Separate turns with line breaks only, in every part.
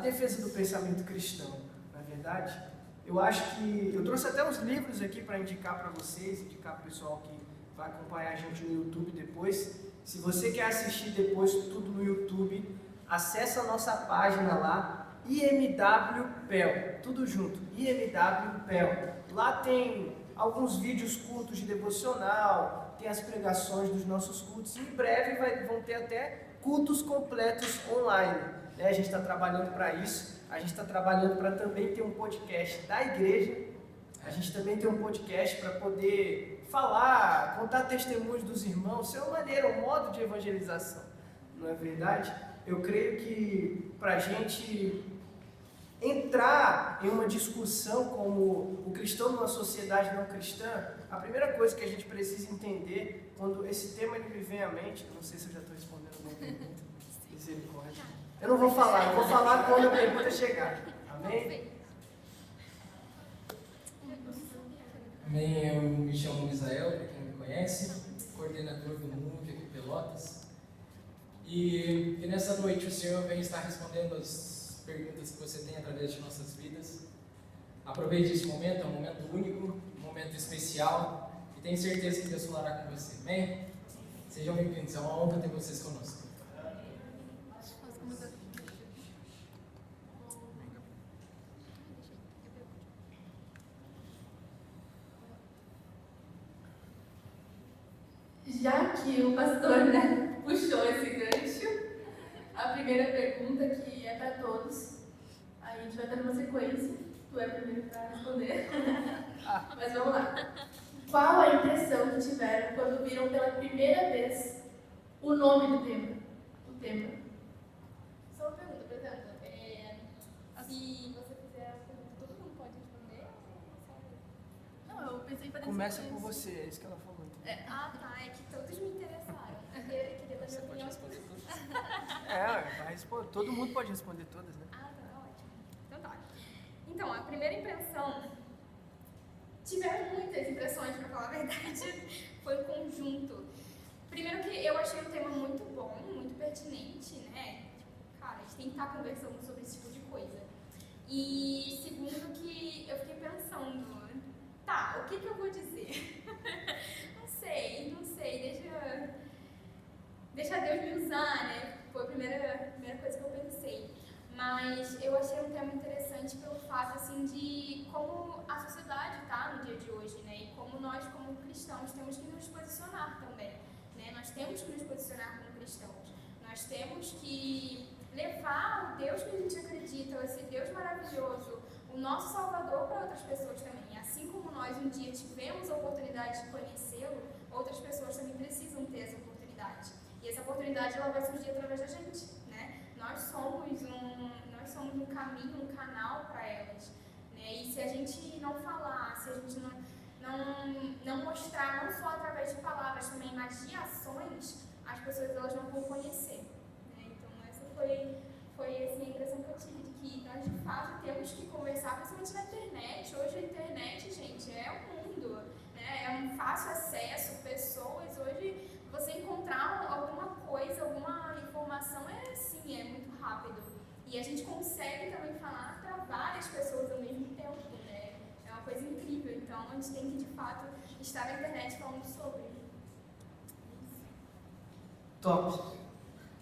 defesa do pensamento cristão, na verdade. Eu acho que eu trouxe até uns livros aqui para indicar para vocês, indicar para o pessoal que vai acompanhar a gente no YouTube depois. Se você quer assistir depois tudo no YouTube, acesse a nossa página lá, IMWPEL, tudo junto, IMWPEL. Lá tem alguns vídeos cultos de devocional, tem as pregações dos nossos cultos, e em breve vão ter até cultos completos online. A gente está trabalhando para isso, a gente está trabalhando para também ter um podcast da igreja, a gente também tem um podcast para poder falar, contar testemunhos dos irmãos, isso é uma maneira, um modo de evangelização, não é verdade? Eu creio que para a gente entrar em uma discussão como o cristão numa sociedade não cristã, a primeira coisa que a gente precisa entender, quando esse tema me vem à mente, eu não sei se eu já estou respondendo uma pergunta, misericórdia. Eu não vou falar, eu vou falar quando a pergunta chegar. Amém?
Amém, eu me chamo Misael, para quem não me conhece, coordenador do MUV aqui em Pelotas. E nessa noite o Senhor vem estar respondendo as perguntas que você tem através de nossas vidas. Aproveite esse momento, é um momento único, um momento especial, e tenho certeza que Deus falará com você. Amém? Sejam bem-vindos, é uma honra ter vocês conosco.
Já que o pastor, puxou esse gancho, a primeira pergunta que é para todos, aí a gente vai dar uma sequência, tu é o primeiro para responder, mas vamos lá. Qual a impressão que tiveram quando viram pela primeira vez o nome do tema? O tema.
Só uma pergunta, por exemplo, se você fizer a pergunta, todo mundo pode responder?
Não, eu pensei em fazer
Começa
sequência.
por você, é isso que ela falou.
Ah, tá, é que todos me interessaram. Eu queria dar minha opinião sobre tudo.
Vai responder, todo mundo pode responder todas, né?
Ah, tá, ótimo. Então tá. Então, a primeira impressão, tiveram muitas impressões, para falar a verdade, foi um conjunto. Primeiro que eu achei o tema muito bom, muito pertinente, né? Cara, a gente tem que estar conversando sobre esse tipo de coisa. E segundo que eu fiquei pensando, tá, o que eu vou dizer? Não sei, deixa Deus me usar, né? Foi a primeira coisa que eu pensei. Mas eu achei um tema interessante pelo fato, assim, de como a sociedade está no dia de hoje, né? E como nós, como cristãos, temos que nos posicionar também, né? Nós temos que nos posicionar como cristãos. Nós temos que levar o Deus que a gente acredita, esse Deus maravilhoso, o nosso Salvador para outras pessoas também. Assim como nós um dia tivemos a oportunidade de conhecê-lo, outras pessoas também precisam ter essa oportunidade. E essa oportunidade ela vai surgir através da gente, né? Nós somos um caminho, um canal para elas, né? E se a gente não falar, se a gente não mostrar, não só através de palavras, também mas de ações, as pessoas elas não vão conhecer, né? Então essa foi assim, a impressão que eu tive, de que nós de fato temos que conversar, principalmente na internet. Hoje a internet, gente, é um mundo, né? É um fácil acesso, pessoas. Hoje você encontrar alguma coisa, alguma informação é muito rápido. E a gente consegue também falar para várias pessoas ao mesmo tempo, né? É uma coisa incrível. Então a gente tem que de fato estar na internet falando sobre.
Top.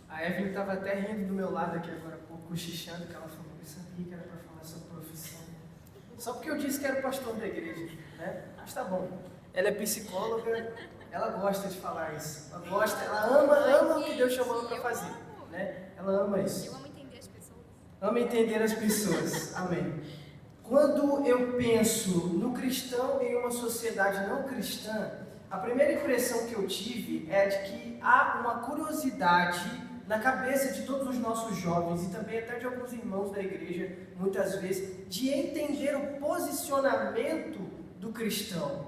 A Evelyn estava até rindo do meu lado aqui agora há pouco, cochichando, que ela falou, eu sabia que era para falar sobre profissão. Só porque eu disse que era pastor da igreja, né? Mas tá bom. Ela é psicóloga, ela gosta de falar isso. Ela ama o que Deus chamou ela para fazer, né? Ela ama isso.
Eu amo entender as pessoas.
Ama entender as pessoas. Amém. Quando eu penso no cristão em uma sociedade não cristã, a primeira impressão que eu tive é de que há uma curiosidade na cabeça de todos os nossos jovens e também até de alguns irmãos da igreja, muitas vezes, de entender o posicionamento do cristão.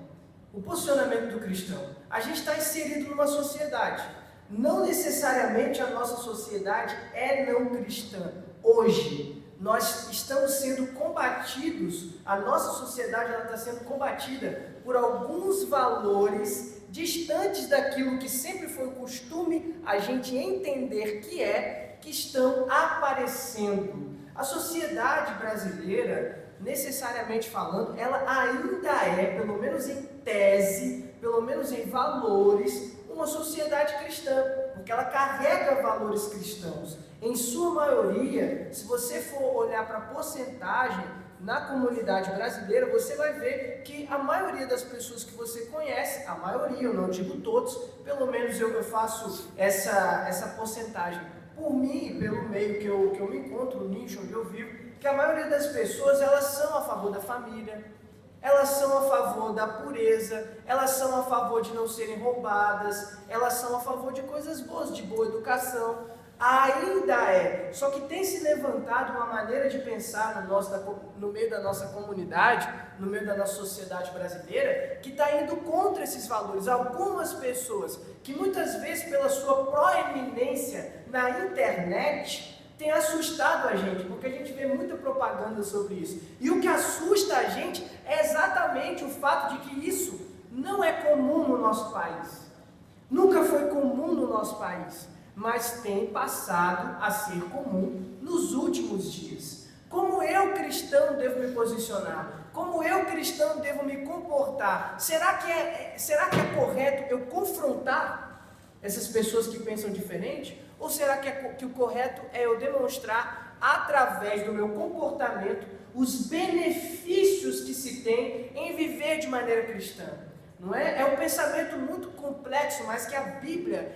O posicionamento do cristão. A gente está inserido numa sociedade. Não necessariamente a nossa sociedade é não cristã. Hoje, nós estamos sendo combatidos, a nossa sociedade ela está sendo combatida por alguns valores distantes daquilo que sempre foi o costume a gente entender que estão aparecendo. A sociedade brasileira, necessariamente falando, ela ainda é, pelo menos em tese, pelo menos em valores, uma sociedade cristã, porque ela carrega valores cristãos. Em sua maioria, se você for olhar para a porcentagem na comunidade brasileira, você vai ver que a maioria das pessoas que você conhece, a maioria, eu não digo todos, pelo menos eu faço essa porcentagem por mim e pelo meio que eu me encontro, o nicho onde eu vivo, que a maioria das pessoas, elas são a favor da família, elas são a favor da pureza, elas são a favor de não serem roubadas, elas são a favor de coisas boas, de boa educação. Ainda é, só que tem se levantado uma maneira de pensar no meio da nossa comunidade, no meio da nossa sociedade brasileira, que está indo contra esses valores. Algumas pessoas que muitas vezes pela sua proeminência na internet tem assustado a gente, porque a gente vê muita propaganda sobre isso. E o que assusta a gente é exatamente o fato de que isso não é comum no nosso país. Nunca foi comum no nosso país, mas tem passado a ser comum nos últimos dias. Como eu, cristão, devo me posicionar? Como eu, cristão, devo me comportar? Será que é correto eu confrontar essas pessoas que pensam diferente? Ou será que o correto é eu demonstrar, através do meu comportamento, os benefícios que se tem em viver de maneira cristã? Não é? É um pensamento muito complexo, mas que a Bíblia,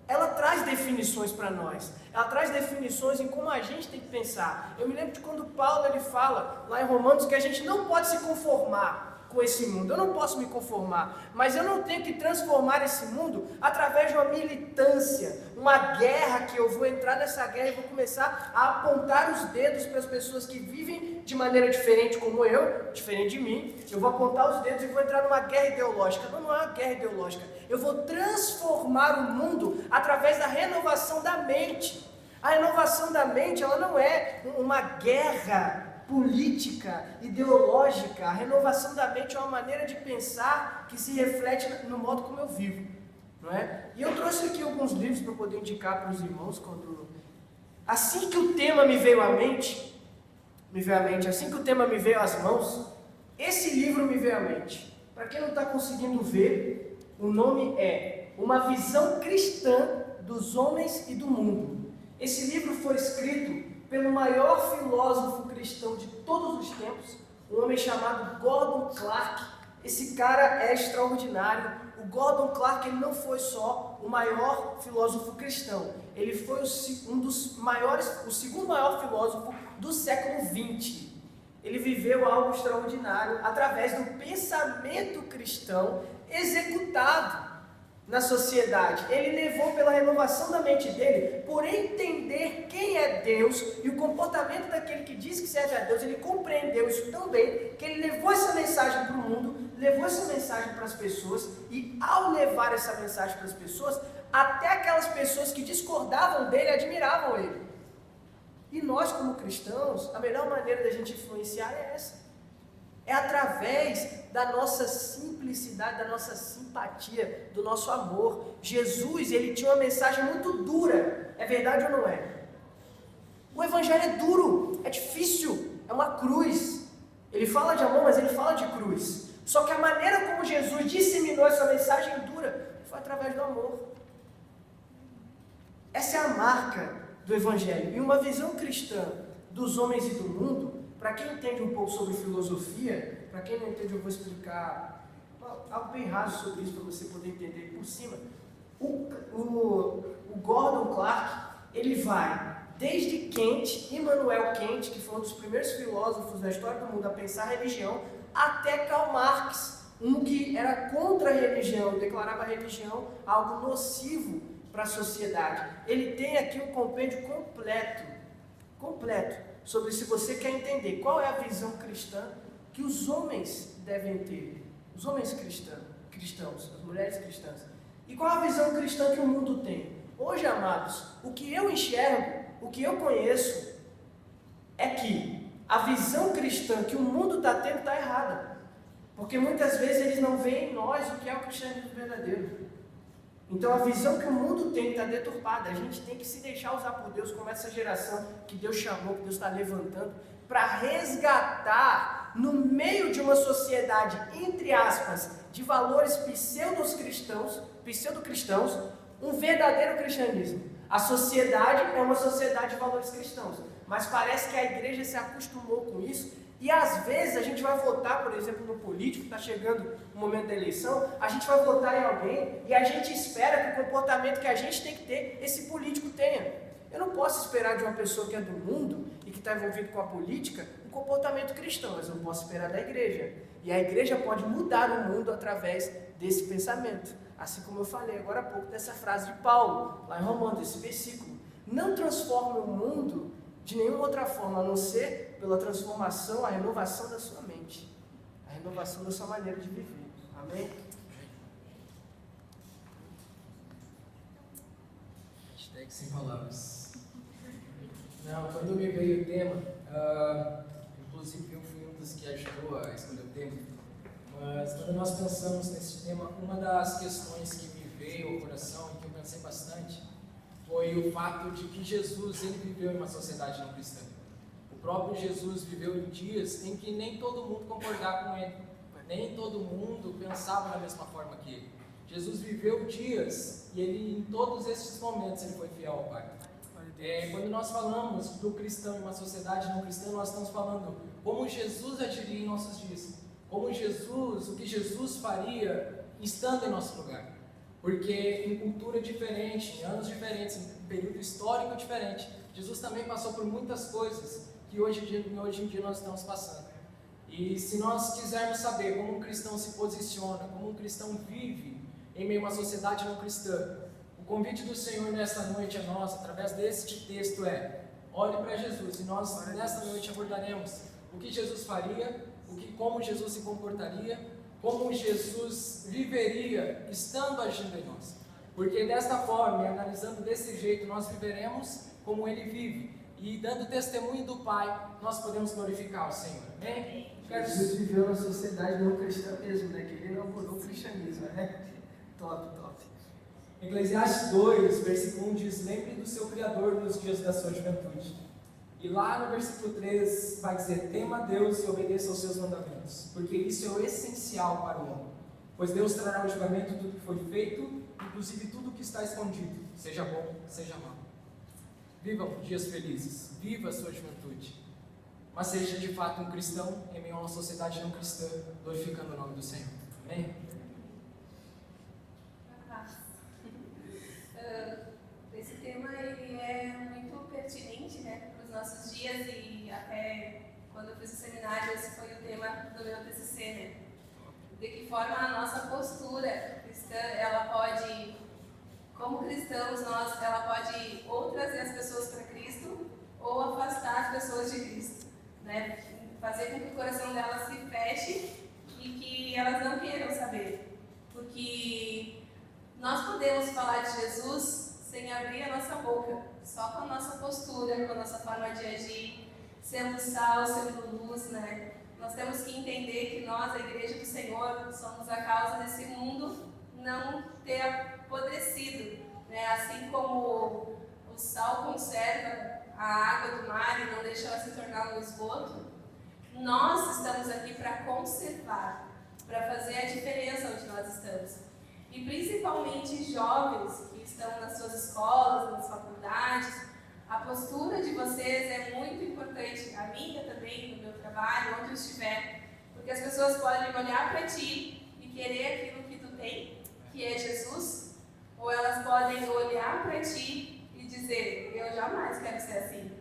ela traz definições para nós. Ela traz definições em como a gente tem que pensar. Eu me lembro de quando Paulo ele fala lá em Romanos que a gente não pode se conformar com esse mundo. Eu não posso me conformar, mas eu não tenho que transformar esse mundo através de uma militância, uma guerra que eu vou entrar nessa guerra e vou começar a apontar os dedos para as pessoas que vivem de maneira diferente como eu, diferente de mim. Eu vou apontar os dedos e vou entrar numa guerra ideológica. Não é uma guerra ideológica. Eu vou transformar o mundo através da renovação da mente. A renovação da mente, ela não é uma guerra política, ideológica. A renovação da mente é uma maneira de pensar que se reflete no modo como eu vivo, não é? E eu trouxe aqui alguns livros para poder indicar para os irmãos assim que o tema me veio à mente, assim que o tema me veio às mãos, esse livro me veio à mente. Para quem não está conseguindo ver, o nome é Uma Visão Cristã dos Homens e do Mundo. Esse livro foi escrito pelo maior filósofo cristão de todos os tempos, um homem chamado Gordon Clark. Esse cara é extraordinário. O Gordon Clark, ele não foi só o maior filósofo cristão, ele foi o segundo maior filósofo do século XX. Ele viveu algo extraordinário através do pensamento cristão executado na sociedade. Ele levou pela renovação da mente dele, por entender quem é Deus e o comportamento daquele que diz que serve a Deus. Ele compreendeu isso tão bem que ele levou essa mensagem para o mundo, levou essa mensagem para as pessoas, e ao levar essa mensagem para as pessoas, até aquelas pessoas que discordavam dele admiravam ele. E nós, como cristãos, a melhor maneira da gente influenciar é essa. É através da nossa simplicidade, da nossa simpatia, do nosso amor. Jesus, ele tinha uma mensagem muito dura. É verdade ou não é? O evangelho é duro, é difícil, é uma cruz. Ele fala de amor, mas ele fala de cruz. Só que a maneira como Jesus disseminou essa mensagem dura foi através do amor. Essa é a marca do evangelho. E uma visão cristã dos homens e do mundo, para quem entende um pouco sobre filosofia, para quem não entende, eu vou explicar algo bem raso sobre isso, para você poder entender por cima. O Gordon Clark, ele vai desde Kant, Immanuel Kant, que foi um dos primeiros filósofos da história do mundo a pensar religião, até Karl Marx, um que era contra a religião, declarava a religião algo nocivo para a sociedade. Ele tem aqui um compêndio completo, sobre se você quer entender qual é a visão cristã que os homens devem ter, os homens cristãos, as mulheres cristãs, e qual a visão cristã que o mundo tem. Hoje, amados, o que eu enxergo, o que eu conheço, é que a visão cristã que o mundo está tendo está errada, porque muitas vezes eles não veem em nós o que é o cristianismo verdadeiro. Então a visão que o mundo tem está deturpada. A gente tem que se deixar usar por Deus como essa geração que Deus chamou, que Deus está levantando, para resgatar no meio de uma sociedade, entre aspas, de valores pseudo-cristãos, um verdadeiro cristianismo. A sociedade é uma sociedade de valores cristãos, mas parece que a igreja se acostumou com isso. E às vezes a gente vai votar, por exemplo, no político, está chegando o momento da eleição, a gente vai votar em alguém e a gente espera que o comportamento que a gente tem que ter, esse político tenha. Eu não posso esperar de uma pessoa que é do mundo e que está envolvida com a política um comportamento cristão, mas eu não posso esperar da igreja. E a igreja pode mudar o mundo através desse pensamento. Assim como eu falei agora há pouco dessa frase de Paulo, lá em Romanos, esse versículo. Não transforme o mundo de nenhuma outra forma, a não ser pela transformação, a renovação da sua mente, a renovação da sua maneira de viver. Amém?
Hashtag sem palavras. Não, quando me veio o tema, inclusive eu fui um dos que ajudou a escolher o tema, mas quando nós pensamos nesse tema, uma das questões que me veio ao coração e que eu pensei bastante foi o fato de que Jesus ele viveu em uma sociedade não cristã. O próprio Jesus viveu em dias em que nem todo mundo concordava com ele, nem todo mundo pensava da mesma forma que ele. Jesus viveu dias e ele, em todos esses momentos, ele foi fiel ao Pai. Quando nós falamos do cristão em uma sociedade não cristã, nós estamos falando como Jesus agiria em nossos dias, como Jesus, o que Jesus faria estando em nosso lugar. Porque em cultura diferente, em anos diferentes, em período histórico diferente, Jesus também passou por muitas coisas que hoje em dia nós estamos passando. E se nós quisermos saber como um cristão se posiciona, como um cristão vive em meio a uma sociedade não cristã, o convite do Senhor nesta noite a nós, através deste texto, é: olhe para Jesus, e nós nesta noite abordaremos o que Jesus faria, como Jesus se comportaria, como Jesus viveria estando agindo em nós. Porque desta forma, e analisando desse jeito, nós viveremos como Ele vive. E dando testemunho do Pai, nós podemos glorificar o Senhor. Amém?
Jesus viveu na sociedade não cristã mesmo, né? Que ele inaugurou o cristianismo, né? Top.
Eclesiastes 2, versículo 1 diz: lembre do seu Criador nos dias da sua juventude. E lá no versículo 3 vai dizer: tema a Deus e obedeça aos seus mandamentos, porque isso é o essencial para o homem. Pois Deus trará o julgamento de tudo que foi feito, inclusive tudo que está escondido, seja bom, seja mau. Vivam dias felizes, viva a sua juventude, mas seja de fato um cristão em meio a uma sociedade não cristã, glorificando o nome do Senhor. Amém?
Esse tema ele é muito pertinente, né, para os nossos dias, e até quando eu fiz o seminário esse foi o tema do meu TCC, né? De que forma a nossa postura cristã, ela pode, como cristãos, ela pode ou trazer as pessoas para Cristo ou afastar as pessoas de Cristo, né? Fazer com que o coração delas se feche e que elas não queiram saber, porque nós podemos falar de Jesus sem abrir a nossa boca, só com a nossa postura, com a nossa forma de agir, sendo sal, sendo luz, né? Nós temos que entender que nós, a Igreja do Senhor, somos a causa desse mundo não ter apodrecido, né? Assim como o sal conserva a água do mar e não deixa ela se tornar um esgoto, nós estamos aqui para conservar, para fazer a diferença onde nós estamos. E principalmente jovens que estão nas suas escolas, nas faculdades, a postura de vocês é muito importante, a minha também, no meu trabalho, onde eu estiver, porque as pessoas podem olhar para ti e querer aquilo que tu tem, que é Jesus, ou elas podem olhar para ti e dizer: eu jamais quero ser assim,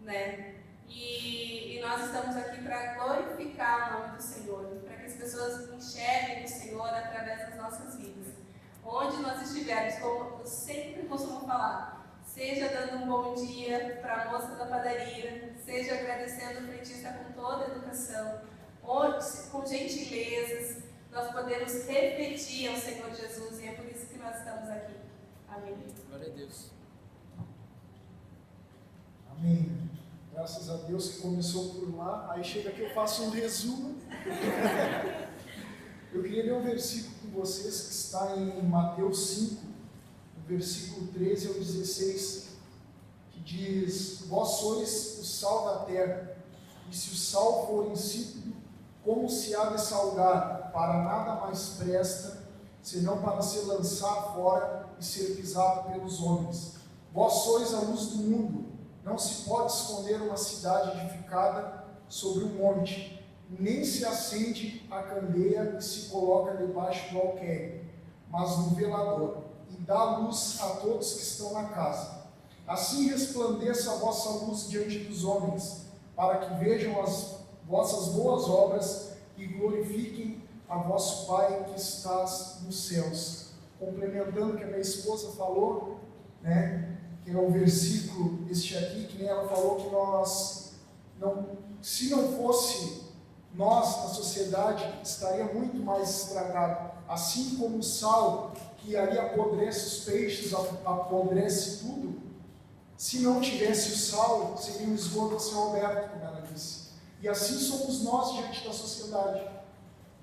né? E nós estamos aqui para glorificar o nome do Senhor, para que as pessoas enxerguem o Senhor através das nossas vidas. Onde nós estivermos, como eu sempre costumo falar, seja dando um bom dia para a moça da padaria, seja agradecendo o frentista com toda a educação, ou com gentilezas, nós podemos repetir ao Senhor Jesus, e é por isso que nós estamos aqui. Amém.
Glória a Deus.
Amém. Graças a Deus que começou por lá, aí chega aqui eu faço um resumo. Eu queria ler um versículo com vocês que está em Mateus 5, versículo 13 ao 16, que diz: Vós sois o sal da terra, e se o sal for insípido, como se há de salgar? Para nada mais presta, senão para se lançar fora e ser pisado pelos homens. Vós sois a luz do mundo. Não se pode esconder uma cidade edificada sobre um monte, nem se acende a candeia e se coloca debaixo do alqueire, mas no velador, e dá luz a todos que estão na casa. Assim resplandeça a vossa luz diante dos homens, para que vejam as vossas boas obras e glorifiquem a vosso Pai que estás nos céus. Complementando o que a minha esposa falou, né, que é o versículo este aqui, que nem ela falou que se não fosse nós, a sociedade, estaria muito mais estragado. Assim como o sal, que ali apodrece os peixes, apodrece tudo, se não tivesse o sal, seria um esgoto a céu aberto, como ela disse. E assim somos nós diante da sociedade.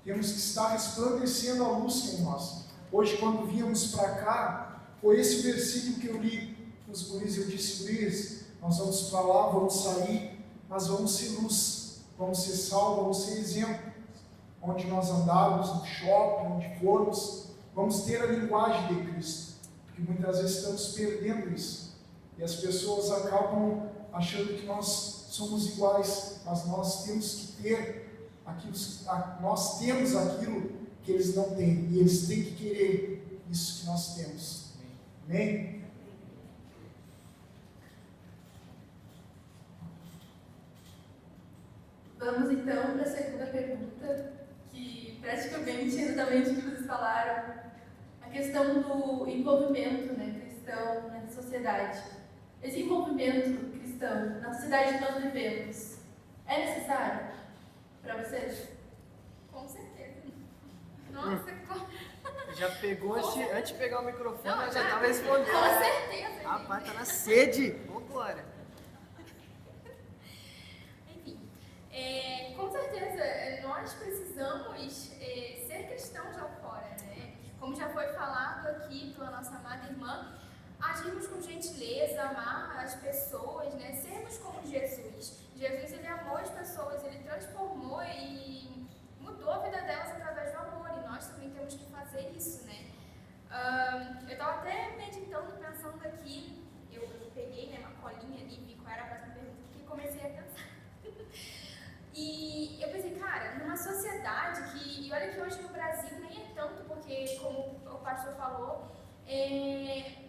Temos que estar resplandecendo a luz em nós. Hoje, quando viemos para cá, foi esse versículo que eu li com os guris. Eu disse: guris, nós vamos para lá, vamos sair, mas vamos ser luz, vamos ser sal, vamos ser exemplo. Onde nós andarmos, no shopping, onde formos, vamos ter a linguagem de Cristo. Porque muitas vezes estamos perdendo isso. E as pessoas acabam achando que nós somos iguais, mas nós temos que ter aquilo, nós temos aquilo que eles não têm, e eles têm que querer isso que nós temos. Amém?
Vamos então para a segunda pergunta, que praticamente exatamente o que vocês falaram, a questão do envolvimento, né, cristão na sociedade. Esse envolvimento cristão na sociedade que nós vivemos é necessário para vocês?
Com certeza. Nossa,
Já pegou antes de pegar o microfone,
não,
ela já estava respondendo.
Com certeza.
Rapaz, tá na sede. Vambora.
Enfim, com certeza nós precisamos ser cristãos lá fora, né? Como já foi falado aqui pela nossa amada irmã, agirmos com gentileza, amar as pessoas, né? Sermos como Jesus. Jesus, ele amou as pessoas, ele transformou e mudou a vida delas através do amor, e nós também temos que fazer isso, né? Eu estava até meditando, pensando aqui, eu peguei, né, uma colinha ali, vi qual era a próxima pergunta, e comecei a pensar. E eu pensei, cara, numa sociedade que, e olha que hoje no Brasil nem é tanto, porque como o pastor falou,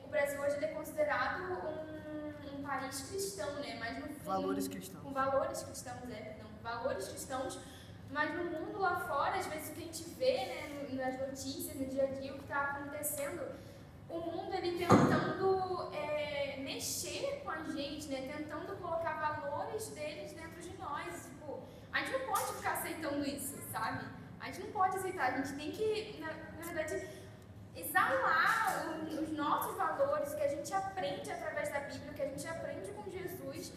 o Brasil hoje ele é considerado um país cristão, né? Mas no fim,
Valores cristãos.
Com valores cristãos, valores cristãos, mas no mundo lá fora, às vezes o que a gente vê, né, nas notícias, no dia a dia, o que está acontecendo, o mundo ele tentando mexer com a gente, né? Tentando colocar valores deles dentro de nós. Tipo, a gente não pode ficar aceitando isso, sabe? A gente não pode aceitar, a gente tem que, na verdade, exalar os nossos valores que a gente aprende através da Bíblia, que a gente aprende com Jesus,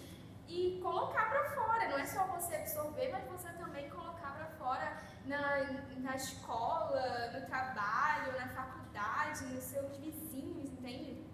e colocar para fora. Não é só você absorver, mas você também colocar para fora na escola, no trabalho, na faculdade, nos seus vizinhos, entende?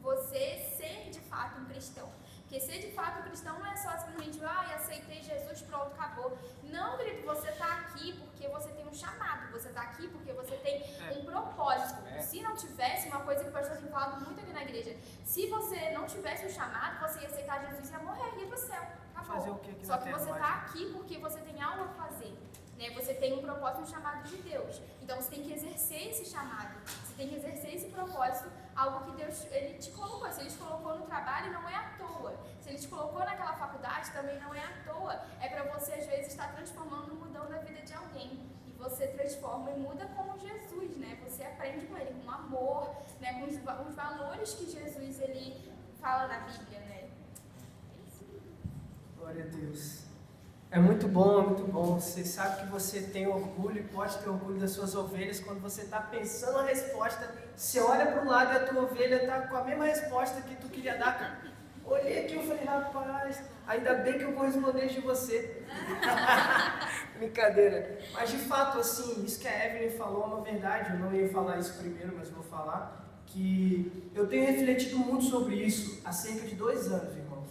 Você ser de fato um cristão. Porque ser de fato cristão não é só simplesmente, aceitei Jesus, pronto, acabou. Não, querido, você está aqui porque você tem um chamado, você está aqui porque você tem um propósito. Se não tivesse, uma coisa que o pastor tem falado muito aqui na igreja, se você não tivesse um chamado, você ia aceitar Jesus e ia morrer, ia ir para o céu. Acabou.
Fazer o que aqui
Só que você está aqui porque você tem algo a fazer. Né? Você tem um propósito, um chamado de Deus. Então você tem que exercer esse chamado. Você tem que exercer esse propósito, algo que Deus ele te colocou. Se Ele te colocou no trabalho, não é à toa. Se Ele te colocou naquela faculdade, também não é à toa. É para você, às vezes, estar transformando, mudando a vida de alguém. E você transforma e muda como Jesus, né? Você aprende com Ele, com amor, né? Com os valores que Jesus ele fala na Bíblia, né?
Glória a Deus. É muito bom, é muito bom. Você sabe que você tem orgulho e pode ter orgulho das suas ovelhas. Quando você está pensando a resposta, você olha para o lado e a tua ovelha está com a mesma resposta que tu queria dar. Cara. Olhei aqui e falei, rapaz, ainda bem que eu vou responder de você. Brincadeira. Mas de fato, assim, isso que a Evelyn falou é uma verdade. Eu não ia falar isso primeiro, mas vou falar. que eu tenho refletido muito sobre isso há cerca de 2 anos, irmãos.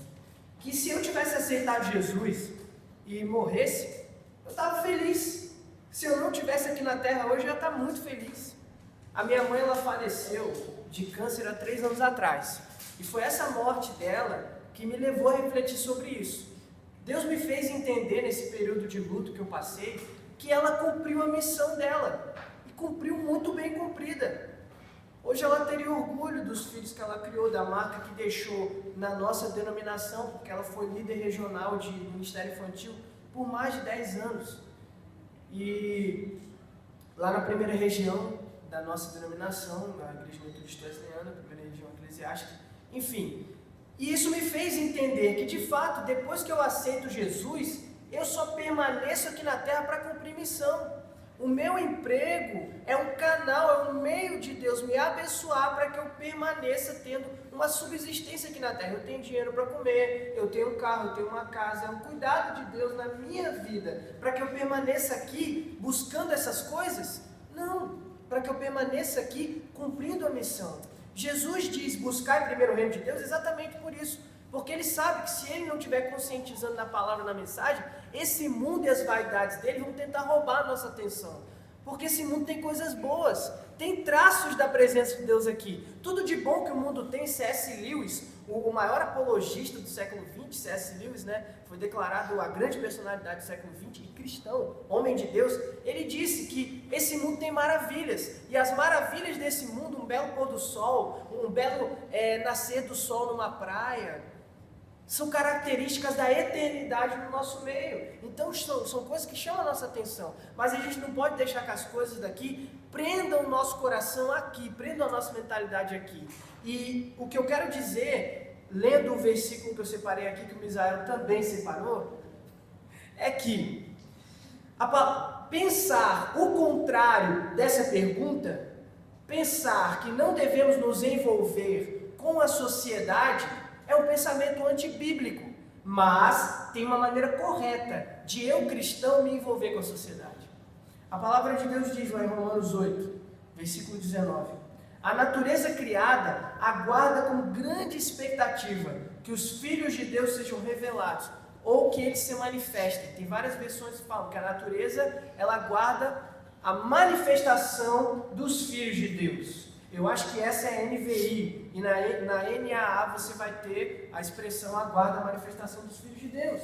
Que se eu tivesse aceitado Jesus e morresse, eu estava feliz. Se eu não estivesse aqui na terra hoje, eu ia estar muito feliz. A minha mãe, ela faleceu de câncer há 3 anos atrás. E foi essa morte dela que me levou a refletir sobre isso. Deus me fez entender nesse período de luto que eu passei, que ela cumpriu a missão dela. E cumpriu muito bem cumprida. Hoje ela teria orgulho dos filhos que ela criou, da marca que deixou na nossa denominação, porque ela foi líder regional de Ministério Infantil por mais de 10 anos. E lá na primeira região da nossa denominação, na Igreja Metodista Wesleyana, primeira região eclesiástica, enfim. E isso me fez entender que, de fato, depois que eu aceito Jesus, eu só permaneço aqui na terra para cumprir missão. O meu emprego é um canal, é um meio de Deus me abençoar para que eu permaneça tendo uma subsistência aqui na terra. Eu tenho dinheiro para comer, eu tenho um carro, eu tenho uma casa, é um cuidado de Deus na minha vida, para que eu permaneça aqui buscando essas coisas? Não, para que eu permaneça aqui cumprindo a missão. Jesus diz buscar primeiro o reino de Deus exatamente por isso, porque ele sabe que se ele não estiver conscientizando na palavra, na mensagem, esse mundo e as vaidades dele vão tentar roubar a nossa atenção. Porque esse mundo tem coisas boas, tem traços da presença de Deus aqui. Tudo de bom que o mundo tem. C.S. Lewis, o maior apologista do século XX, C.S. Lewis, foi declarado a grande personalidade do século XX e cristão, homem de Deus. Ele disse que esse mundo tem maravilhas, e as maravilhas desse mundo, um belo pôr do sol, um belo nascer do sol numa praia, são características da eternidade no nosso meio. Então são coisas que chamam a nossa atenção, mas a gente não pode deixar que as coisas daqui prendam o nosso coração aqui, prendam a nossa mentalidade aqui. E o que eu quero dizer, lendo o versículo que eu separei aqui, que o Misael também separou, é que pensar o contrário dessa pergunta, pensar que não devemos nos envolver com a sociedade, é um pensamento antibíblico, mas tem uma maneira correta de eu, cristão, me envolver com a sociedade. A palavra de Deus diz lá em Romanos 8, versículo 19: a natureza criada aguarda com grande expectativa que os filhos de Deus sejam revelados, ou que eles se manifestem. Tem várias versões que falam que a natureza, ela aguarda a manifestação dos filhos de Deus. Eu acho que essa é a NVI, e na NAA você vai ter a expressão aguarda a manifestação dos filhos de Deus.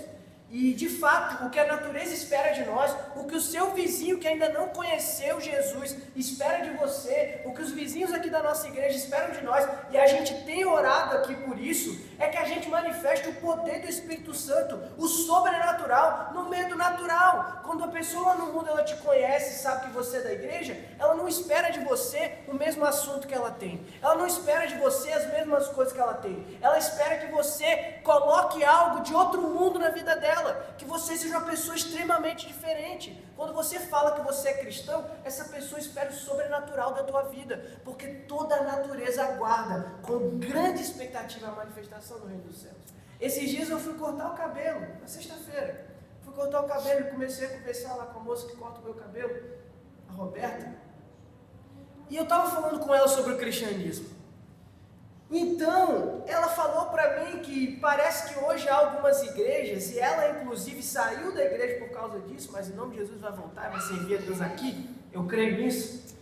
E de fato, o que a natureza espera de nós, o que o seu vizinho que ainda não conheceu Jesus espera de você, o que os vizinhos aqui da nossa igreja esperam de nós, e a gente tem orado aqui por isso, é que a gente manifeste o poder do Espírito Santo, o sobrenatural no meio do natural. Quando a pessoa lá no mundo ela te conhece, sabe que você é da igreja, ela não espera de você o mesmo assunto que ela tem, ela não espera de você as mesmas coisas que ela tem, ela espera que você coloque algo de outro mundo na vida dela, que você seja uma pessoa extremamente diferente. Quando você fala que você é cristão, essa pessoa espera o sobrenatural da tua vida, porque toda a natureza aguarda com grande expectativa a manifestação do reino dos céus. Esses dias eu fui cortar o cabelo, na sexta-feira, fui cortar o cabelo e comecei a conversar lá com a moça que corta o meu cabelo, a Roberta, e eu estava falando com ela sobre o cristianismo. Então, ela falou para mim que parece que hoje há algumas igrejas, e ela inclusive saiu da igreja por causa disso, mas em nome de Jesus vai voltar, vai servir a Deus aqui, eu creio nisso.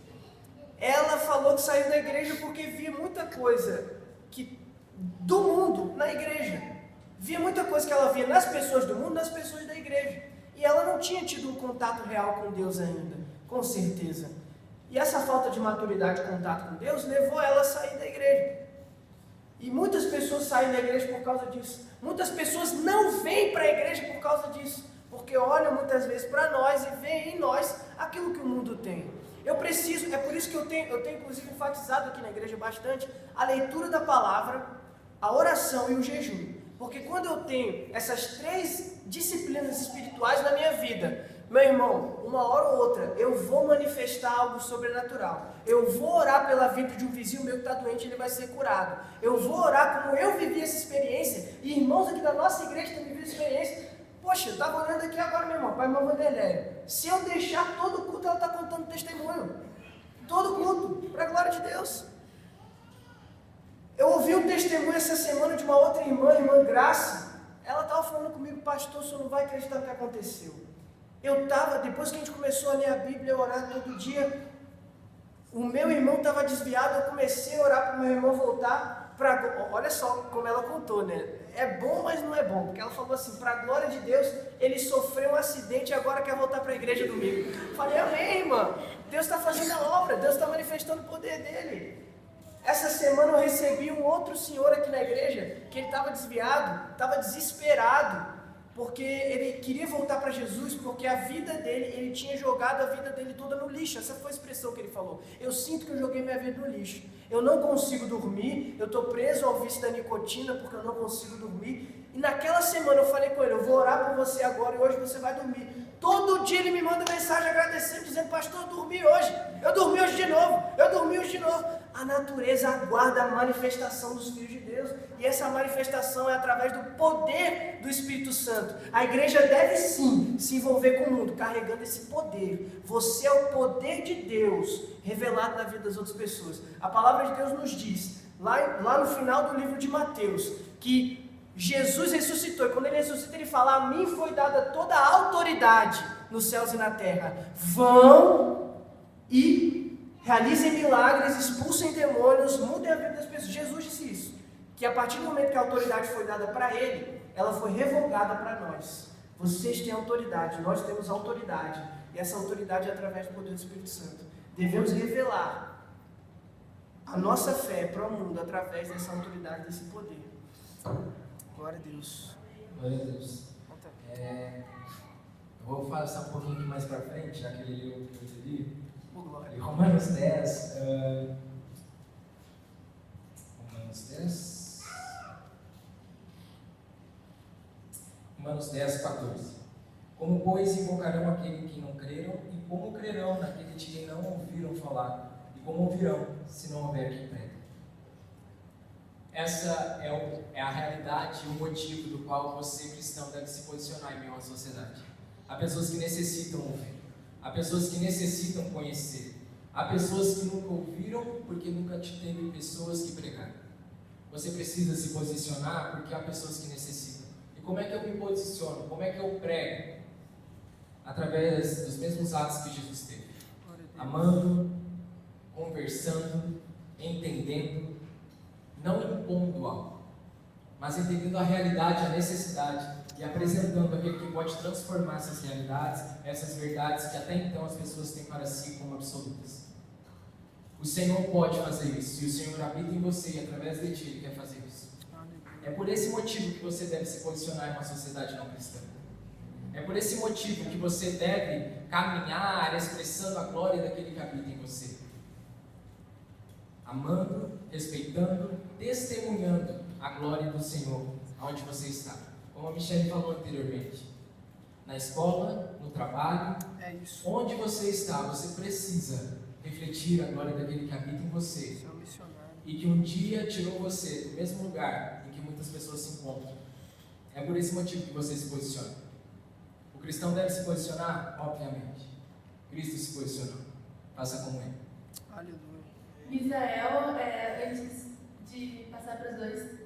Ela falou que saiu da igreja porque via muita coisa do mundo na igreja, via muita coisa que ela via nas pessoas do mundo, nas pessoas da igreja, e ela não tinha tido um contato real com Deus ainda, com certeza. E essa falta de maturidade e contato com Deus levou ela a sair da igreja. E muitas pessoas saem da igreja por causa disso. Muitas pessoas não vêm para a igreja por causa disso, porque olham muitas vezes para nós e veem em nós aquilo que o mundo tem. É por isso que eu tenho inclusive enfatizado aqui na igreja bastante a leitura da palavra, a oração e o jejum. Porque quando eu tenho essas 3 disciplinas espirituais na minha vida, meu irmão, uma hora ou outra, eu vou manifestar algo sobrenatural. Eu vou orar pela vida de um vizinho meu que está doente, ele vai ser curado. Eu vou orar como eu vivi essa experiência, e irmãos aqui da nossa igreja têm vivido essa experiência. Poxa, eu estava olhando aqui agora, meu irmão, para a irmã Vanderléia. Se eu deixar todo culto, ela está contando testemunho. Todo culto, para a glória de Deus. Eu ouvi um testemunho essa semana de uma outra irmã Graça. Ela estava falando comigo, pastor, o senhor não vai acreditar no que aconteceu. Depois que a gente começou a ler a Bíblia, a orar todo dia, o meu irmão estava desviado, eu comecei a orar para o meu irmão voltar para... Olha só como ela contou, né? É bom, mas não é bom, porque ela falou assim, para a glória de Deus, ele sofreu um acidente e agora quer voltar para a igreja domingo. Eu falei, amém, irmã, Deus está fazendo a obra, Deus está manifestando o poder dele. Essa semana eu recebi um outro senhor aqui na igreja, que ele estava desviado, estava desesperado, porque ele queria voltar para Jesus, porque a vida dele, ele tinha jogado a vida dele toda no lixo. Essa foi a expressão que ele falou. Eu sinto que eu joguei minha vida no lixo. Eu não consigo dormir, eu estou preso ao vício da nicotina, porque eu não consigo dormir. E naquela semana eu falei com ele, eu vou orar por você agora e hoje você vai dormir. Todo dia ele me manda mensagem agradecendo, dizendo, pastor, eu dormi hoje de novo. A natureza aguarda a manifestação dos filhos de Deus, e essa manifestação é através do poder do Espírito Santo. A igreja deve sim se envolver com o mundo, carregando esse poder. Você é o poder de Deus revelado na vida das outras pessoas. A palavra de Deus nos diz, lá no final do livro de Mateus, que Jesus ressuscitou, e quando ele ressuscita ele fala, a mim foi dada toda a autoridade nos céus e na terra. Vão e realizem milagres, expulsem demônios, mudem a vida das pessoas. Jesus disse isso, que a partir do momento que a autoridade foi dada para ele, ela foi revogada para nós. Vocês têm autoridade, nós temos autoridade, e essa autoridade é através do poder do Espírito Santo. Devemos revelar a nossa fé para o mundo através dessa autoridade, desse poder. Glória a Deus.
Glória a Deus. Eu vou passar um pouquinho aqui mais para frente, já que ele leu o que eu li. Em Romanos 10, Romanos 10, 14. Como, pois, invocarão aquele que não creram, e como crerão naquele de quem não ouviram falar, e como ouvirão, se não houver quem pregue. Essa é a realidade e o motivo do qual você, cristão, deve se posicionar em meio à sociedade. Há pessoas que necessitam ouvir, há pessoas que necessitam conhecer, há pessoas que nunca ouviram porque nunca teve pessoas que pregaram. Você precisa se posicionar porque há pessoas que necessitam. E como é que eu me posiciono? Como é que eu prego? Através dos mesmos atos que Jesus teve. Amando, conversando, entendendo, não impondo algo, mas entendendo a realidade, a necessidade e apresentando aquele que pode transformar essas realidades, essas verdades que até então as pessoas têm para si como absolutas. O Senhor pode fazer isso, e o Senhor habita em você, e através de ti Ele quer fazer isso. É por esse motivo que você deve se posicionar em uma sociedade não cristã. É por esse motivo que você deve caminhar expressando a glória daquele que habita em você. Amando, respeitando, testemunhando a glória do Senhor aonde você está. Como a Michelle falou anteriormente, na escola, no trabalho, onde você está, você precisa refletir a glória daquele que habita em você e que um dia tirou você do mesmo lugar em que muitas pessoas se encontram. É por esse motivo que você se posiciona. O cristão deve se posicionar? Obviamente. Cristo se posicionou. Faça como ele.
Aleluia.
Misael, antes de passar para os dois,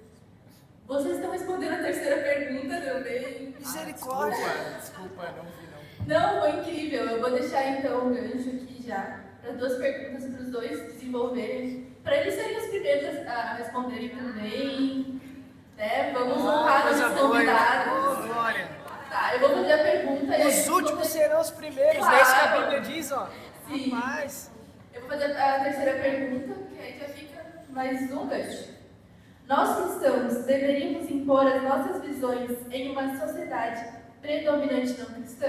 vocês estão respondendo a terceira pergunta também.
Misericórdia.
Desculpa, não vi não.
Não, foi incrível. Eu vou deixar então o gancho aqui já para duas perguntas para os dois desenvolverem, para eles serem os primeiros a responderem também. Né? Vamos honrar os convidados.
Glória.
Tá, eu vou fazer a pergunta.
Os últimos serão os primeiros,
Claro.
é isso que a Bíblia diz, ó.
Sim.
Rapaz.
Eu vou fazer a terceira pergunta, que aí já fica mais um gancho. Nós cristãos deveríamos impor as nossas visões em uma sociedade predominante não cristã?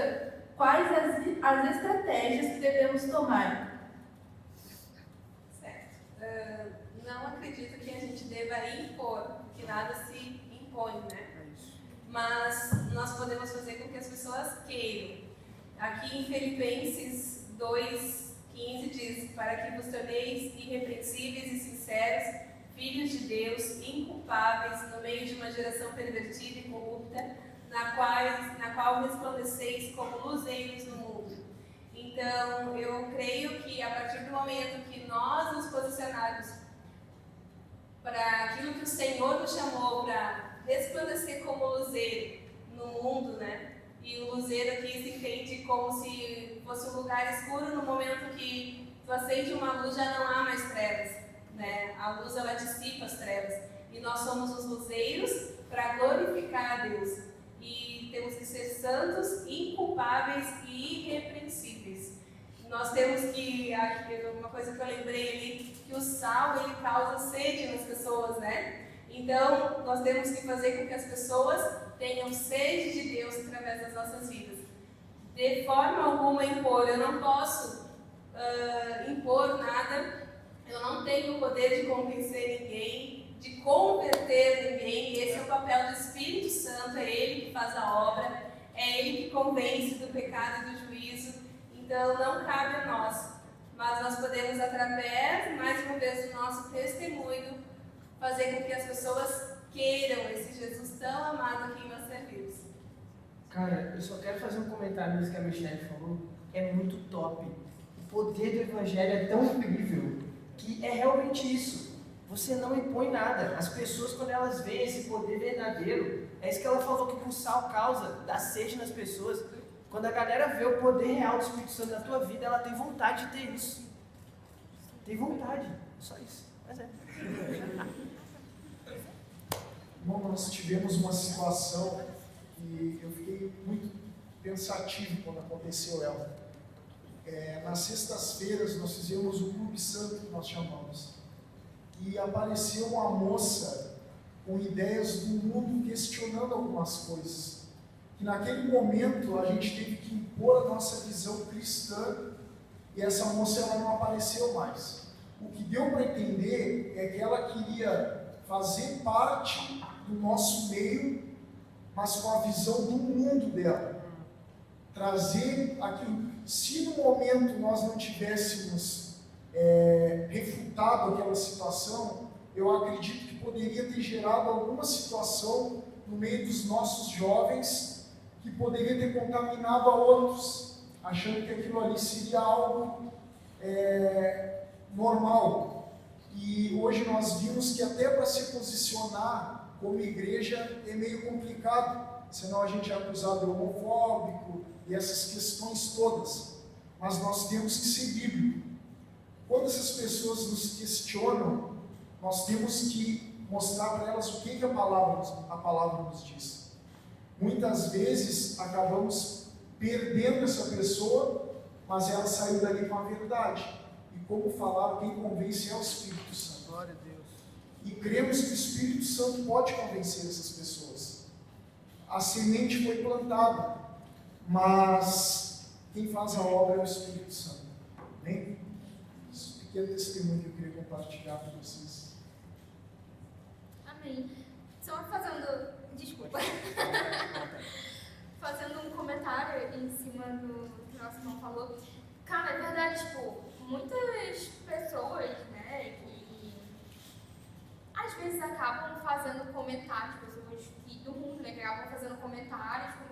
Quais as estratégias que devemos tomar?
Certo. Não acredito que a gente deva impor, porque nada se impõe, né? Mas nós podemos fazer com que as pessoas queiram. Aqui em Filipenses 2:15 diz: para que vos torneis irrepreensíveis e sinceros, filhos de Deus, inculpáveis no meio de uma geração pervertida e corrupta, na qual resplandeceis como luzeiros no mundo. Então, eu creio que a partir do momento que nós nos posicionarmos para aquilo que o Senhor nos chamou para resplandecer como luzeiro no mundo, né? E o luzeiro aqui se entende como se fosse um lugar escuro no momento que tu acende uma luz, já não há mais trevas, né? A luz, ela dissipa as trevas. E nós somos os luzeiros para glorificar a Deus. E temos que ser santos, inculpáveis e irrepreensíveis. Nós temos que, uma coisa que eu lembrei ali, que o sal, ele causa sede nas pessoas, né? Então, nós temos que fazer com que as pessoas tenham sede de Deus através das nossas vidas. De forma alguma impor, eu não posso impor nada, eu não tenho o poder de convencer ninguém, de converter ninguém. Esse é o papel do Espírito Santo, é Ele que faz a obra, é Ele que convence do pecado e do juízo. Então, não cabe a nós, mas nós podemos, através, mais uma vez, do nosso testemunho, fazer com que as pessoas queiram esse Jesus tão amado a quem nós servimos.
Cara, eu só quero fazer um comentário nisso que a Michelle falou. É muito top. O poder do Evangelho é tão incrível que é realmente isso. Você não impõe nada. As pessoas, quando elas veem esse poder verdadeiro, é isso que ela falou que o sal causa, dá sede nas pessoas. Quando a galera vê o poder real do Espírito Santo na tua vida, ela tem vontade de ter isso. Tem vontade. Só isso. Mas é.
Irmão, nós tivemos uma situação que eu fiquei muito pensativo quando aconteceu ela. Nas sextas-feiras nós fizemos o Clube Santo, que nós chamamos, e apareceu uma moça com ideias do mundo questionando algumas coisas. E naquele momento a gente teve que impor a nossa visão cristã e essa moça ela não apareceu mais. O que deu para entender é que ela queria fazer parte do nosso meio, mas com a visão do mundo dela. Trazer aquilo. Se no momento nós não tivéssemos refutado aquela situação, eu acredito que poderia ter gerado alguma situação no meio dos nossos jovens que poderia ter contaminado a outros, achando que aquilo ali seria algo normal. E hoje nós vimos que até para se posicionar como igreja é meio complicado, senão a gente é acusado de homofóbico e essas questões todas. Mas nós temos que ser bíblico. Quando essas pessoas nos questionam, nós temos que mostrar para elas o que a palavra nos diz. Muitas vezes acabamos perdendo essa pessoa, mas ela saiu dali com a verdade. E como falaram, quem convence é o Espírito Santo.
Glória a Deus.
E cremos que o Espírito Santo pode convencer essas pessoas. A semente foi plantada, mas quem faz a obra é o Espírito Santo. Amém? Esse pequeno testemunho que eu queria compartilhar com vocês.
Amém. Só fazendo, desculpa, fazendo um comentário em cima do que o nosso irmão falou. Cara, é verdade, tipo, muitas pessoas, né, que às vezes acabam fazendo comentários, pessoas do mundo, né, que acabam fazendo comentários com